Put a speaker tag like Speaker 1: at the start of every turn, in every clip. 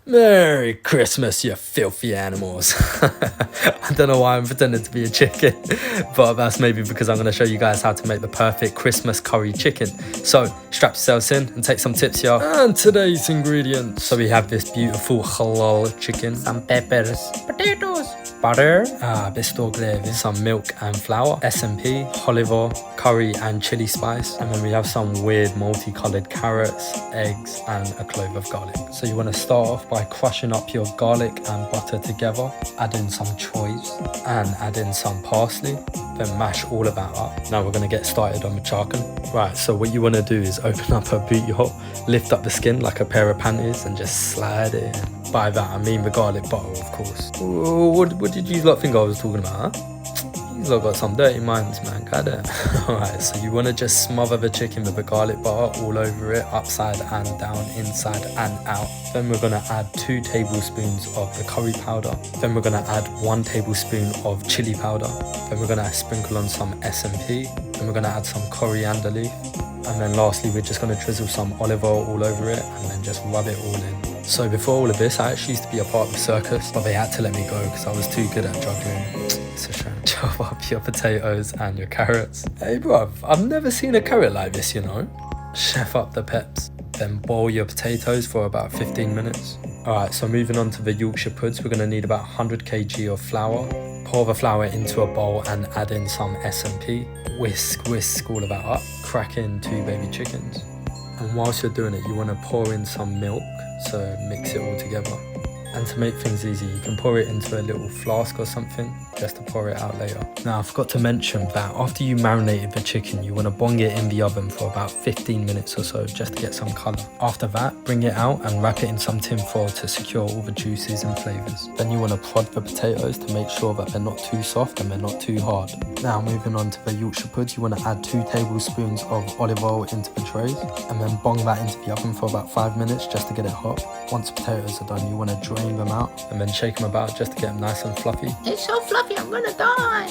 Speaker 1: Merry Christmas, you filthy animals. I don't know why I'm pretending to be a chicken, but that's maybe because I'm going to show you guys how to make the perfect Christmas curry chicken. So strap yourselves in and take some tips, y'all. And today's ingredients. So we have this beautiful halal chicken, some peppers, potatoes, butter, bisto gravy, some milk and flour, SMP, olive oil, curry and chili spice, and then we have some weird multicolored carrots, eggs and a clove of garlic. So you want to start off by crushing up your garlic and butter together, add in some chives and add in some parsley, then mash all of that up. Now we're going to get started on the chicken. Right, so what you want to do is open up a booty hole, lift up the skin like a pair of panties and just slide it in. By that I mean the garlic butter, of course. Ooh, what did you lot think I was talking about, huh? You lot got some dirty minds, man, goddamn. Alright, so you want to just smother the chicken with the garlic butter all over it, upside and down, inside and out. Then we're going to add 2 tablespoons of the curry powder. Then we're going to add 1 tablespoon of chili powder. Then we're going to sprinkle on some SMP. Then we're going to add some coriander leaf. And then lastly, we're just going to drizzle some olive oil all over it and then just rub it all in. So before all of this, I actually used to be a part of the circus, but they had to let me go because I was too good at juggling. It's a shame. Chop up your potatoes and your carrots. Hey bruv, I've never seen a carrot like this, you know. Chef up the peps. Then boil your potatoes for about 15 minutes. Alright, so moving on to the Yorkshire Puds, we're going to need about 100 kg of flour. Pour the flour into a bowl and add in some SMP. Whisk all of that up. Crack in 2 baby chickens. And whilst you're doing it, you want to pour in some milk, so mix it all together. And to make things easy, you can pour it into a little flask or something, just to pour it out later. Now, I forgot to mention that after you marinated the chicken, you want to bung it in the oven for about 15 minutes or so, just to get some colour. After that, bring it out and wrap it in some tin foil to secure all the juices and flavours. Then you want to prod the potatoes to make sure that they're not too soft and they're not too hard. Now, moving on to the Yorkshire Puds, you want to add 2 tablespoons of olive oil into the trays, and then bung that into the oven for about 5 minutes just to get it hot. Once the potatoes are done, you want to drain them out and then shake them about just to get them nice and fluffy.
Speaker 2: It's so fluffy, I'm gonna die.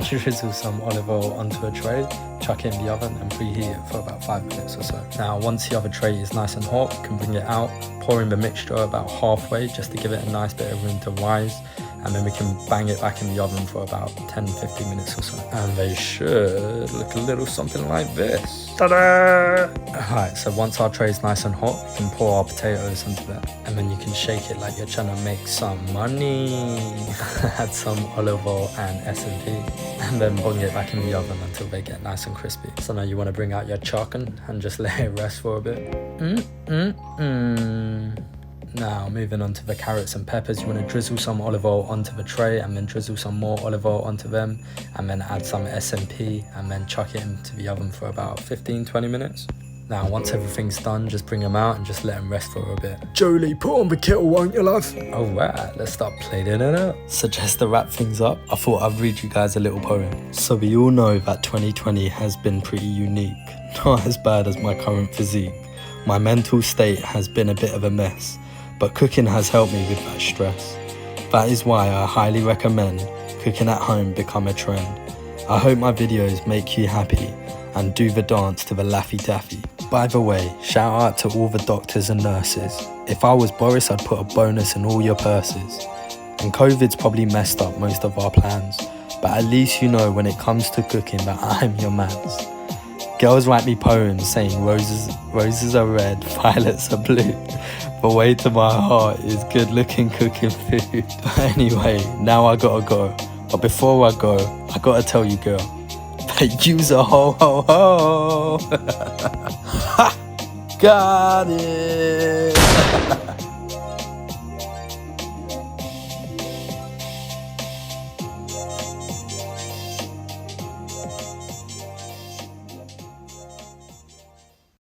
Speaker 1: Drizzle some olive oil onto a tray, chuck it in the oven and preheat it for about 5 minutes or so. Now once the other tray is nice and hot, you can bring it out, pour in the mixture about halfway just to give it a nice bit of room to rise, and then we can bang it back in the oven for about 10-15 minutes or so. And they should look a little something like this. Ta-da! Alright, so once our tray is nice and hot, we can pour our potatoes into that. And then you can shake it like you're trying to make some money. Add some olive oil and SMP. And then bung it back in the oven until they get nice and crispy. So now you want to bring out your chicken and just let it rest for a bit. Now moving on to the carrots and peppers, you want to drizzle some olive oil onto the tray and then drizzle some more olive oil onto them and then add some SMP and then chuck it into the oven for about 15-20 minutes. Now once everything's done, just bring them out and just let them rest for a bit. Jolie, put on the kettle, won't you, love? Alright, let's start plating it up. So just to wrap things up, I thought I'd read you guys a little poem. So we all know that 2020 has been pretty unique. Not as bad as my current physique. My mental state has been a bit of a mess, but cooking has helped me with that stress. That is why I highly recommend cooking at home become a trend. I hope my videos make you happy and do the dance to the Laffy Taffy. By the way, shout out to all the doctors and nurses. If I was Boris, I'd put a bonus in all your purses. And COVID's probably messed up most of our plans, but at least you know when it comes to cooking that I'm your mans. Girls write me poems saying roses are red, violets are blue. The way to my heart is good looking cooking food. But anyway, now I gotta go. But before I go, I gotta tell you, girl, that you's a ho ho ho. Ha! Got it.